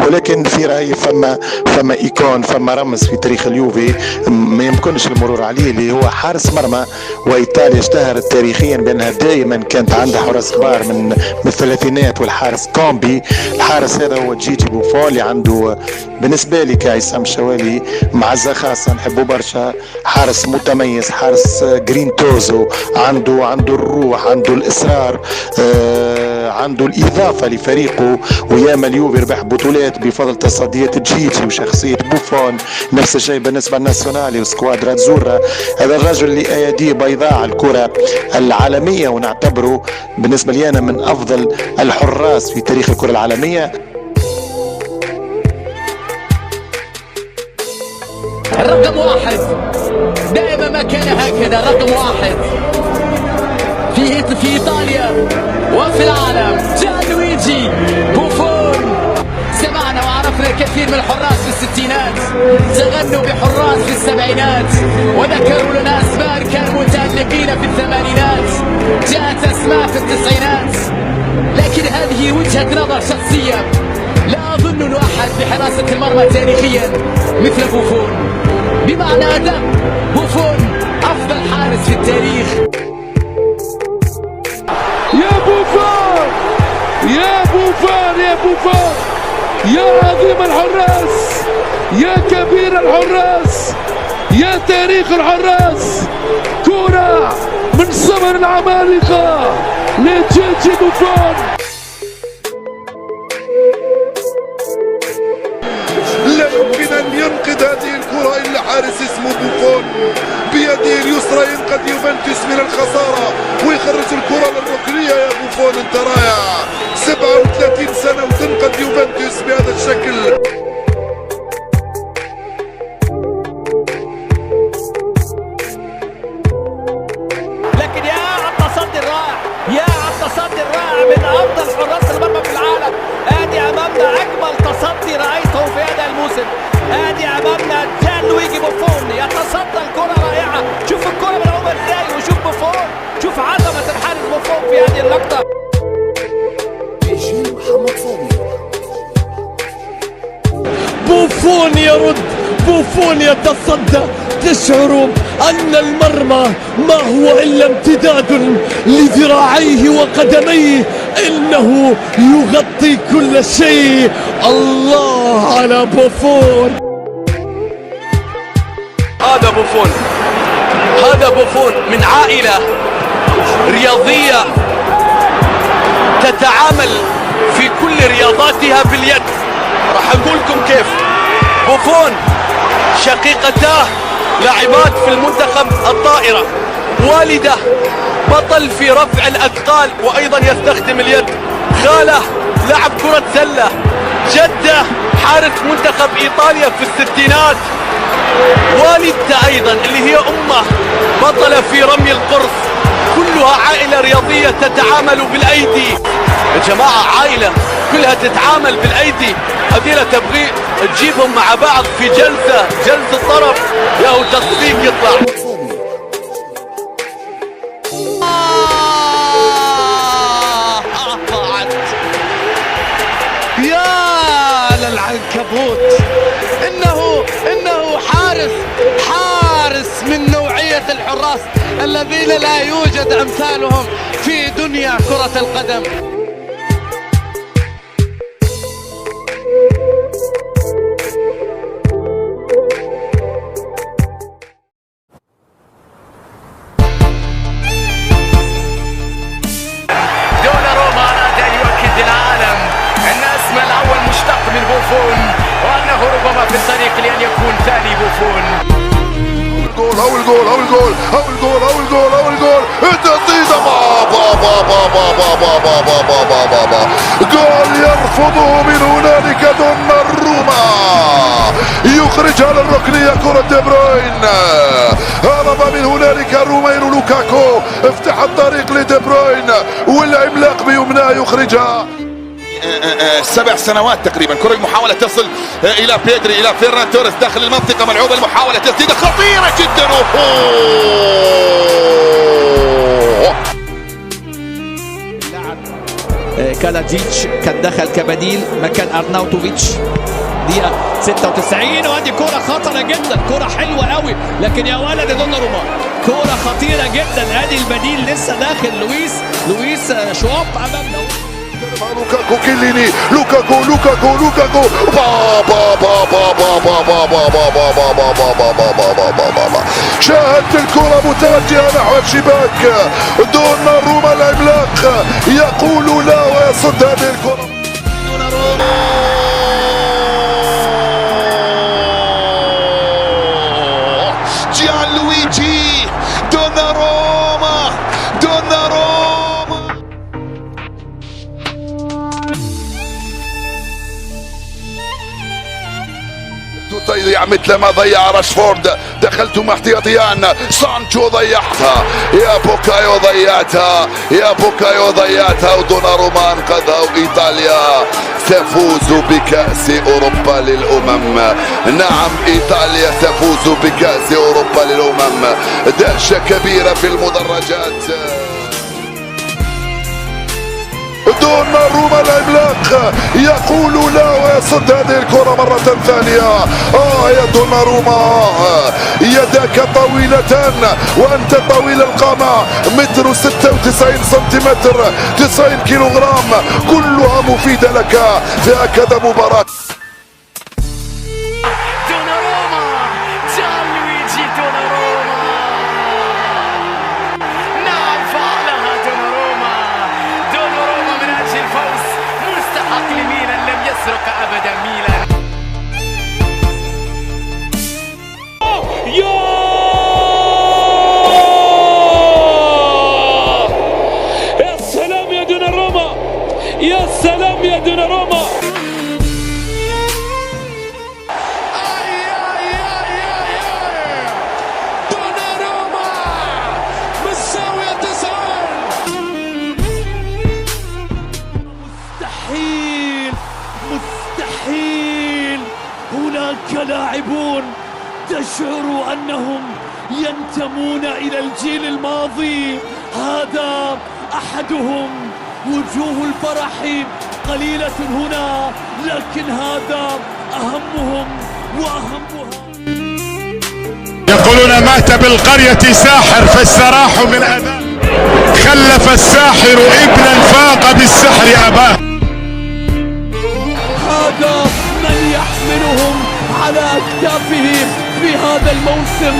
ولكن في رايي فما ايكون، فما رمز في تاريخ اليوفي ما يمكنش المرور عليه، اللي هو حارس مرمى. وايطاليا اشتهرت تاريخيا بانها دائما كانت عندها حراس كبار من الثلاثينات، والحارس كومبي. الحارس هذا هو جيجي بوفون، اللي عنده بالنسبه لي كعصام شوالي معزه خاصه، نحبه برشا. حارس متميز، حارس جرين توزو، عنده الروح، عنده الاصرار، عنده الإضافة لفريقه. وياما اليوفي ربح بطولات بفضل تصديات جيجي وشخصية بوفون. نفس الشيء بالنسبة للناسيونالي وسكوادرا تزورا. هذا الرجل اللي أيديه بيضاء على الكرة العالمية، ونعتبره بالنسبة لي أنا من أفضل الحراس في تاريخ الكرة العالمية. رقم واحد دائما ما كان هكذا، رقم واحد في إيطاليا وفي العالم. جانلويجي بوفون. سمعنا وعرفنا الكثير من الحراس في الستينات، تغنوا بحراس في السبعينات، وذكروا لنا أسماء كانوا متألقين في الثمانينات، جاءت أسماء في التسعينات. لكن هذه وجهة نظر شخصية، لا أظن أن أحد بحراسة المرمى تاريخيا مثل بوفون. بمعنى أدق، بوفون أفضل حارس في التاريخ. يا بوفون يا بوفون يا بوفون، يا عظيم الحراس، يا كبير الحراس، يا تاريخ الحراس. كرة من صبر العمالقة لجيجي بوفون. لا يمكن أن ينقذ هذه الكرة إلا حارس اسمه بوفون. بيده اليسرى ينقذ يوفنتوس من الخسارة ويخرج الكرة للركنية. يا بوفون انت رائع، 37 سنة وتنقذ يوفنتوس بهذا الشكل. لكن يا على التصدي الرائع، يا على التصدي الرائع من أفضل حراس المرمى في العالم. ادي امامنا اجمل تصدي رايته في هذا الموسم. ادي امامنا جانلويجي بوفون يتصدى الكرة رائعة. شوف الكرة ملعوبة ازاي، وشوف بوفون، شوف عظمة الحارس بوفون في هذه اللقطة. بوفون يرد، بوفون يتصدى. تشعر أن المرمى ما هو إلا امتداد لذراعيه وقدميه، إنه يغطي كل شيء. الله على بوفون. هذا بوفون، هذا بوفون من عائلة رياضية تتعامل في كل رياضاتها باليد. راح أقول لكم كيف. بوفون شقيقتاه لاعبات في المنتخب الطائرة، والده بطل في رفع الأثقال وأيضا يستخدم اليد، خاله لعب كرة سلة، جده حارس منتخب إيطاليا في الستينات، والدته أيضا اللي هي أمه بطلة في رمي القرص. كلها عائلة رياضية تتعامل بالأيدي. يا جماعة عائلة كلها تتعامل بالأيدي، هذيلا تبغي تجيبهم مع بعض في جلسة طرف، يا هو تصفيق يطلع. يا للعنكبوت، إنه حارس من نوعية الحراس الذين لا يوجد أمثالهم في دنيا كرة القدم. وأنه ربما في الطريق لأن يكون ثاني بوفون. أو الجول تسديدة جول يرفضه من هنالك دوناروما، يخرجها للركنية كرة دي بروين. هرب من هنالك روميرو لوكاكو، افتح الطريق لدي بروين والعملاق بيمناه يخرجها. 7 سنوات تقريبا. كرة المحاولة تصل إلى بيدري، إلى فيران توريس داخل المنطقة، ملعوبة المحاولة، تسديدة خطيرة جدا. كالاجيتش كان دخل كبديل مكان ارناوتوفيتش. دقيقة 96 وادي كرة خطرة جدا، كرة حلوة قوي، لكن يا ولد دوناروما كرة خطيرة جدا. ادي البديل لسه داخل لويس شواب امامنا. لوكاكو كيليني لوكاكو شاهدت الكرة متوجهة نحو الشباك. دوناروما العملاق يقول لا ويصد هذه الكرة. جيانلويجي دوناروما تضيع مثل ما ضيع راشفورد. دخلتم احتياطيان، سانشو ضيعها، يا بوكايو ضيعتها ودوناروما انقذها. وايطاليا تفوز بكأس اوروبا للامم. نعم ايطاليا تفوز بكأس اوروبا للامم. دهشة كبيرة في المدرجات. دوناروما العملاق يقول لا ويصد هذه الكرة مرة ثانية. يا دوناروما يداك طويلة وأنت طويل القامة، متر 96 سنتيمتر، 90 كيلوغرام، كلها مفيدة لك في هكذا مباراة. أبدا ميلان. يا سلام يا دوناروما، يا سلام يا دوناروما. دوناروما مساوي التسعين. مستحيل هناك لاعبون تشعر أنهم ينتمون إلى الجيل الماضي. هذا أحدهم. وجوه الفرح قليلة هنا، لكن هذا أهمهم وأهمها. يقولون مات بالقرية ساحر فاستراح من أذاه، خلف الساحر ابنا فاق بالسحر أباه. هذا من يحملهم على أكتافه في هذا الموسم.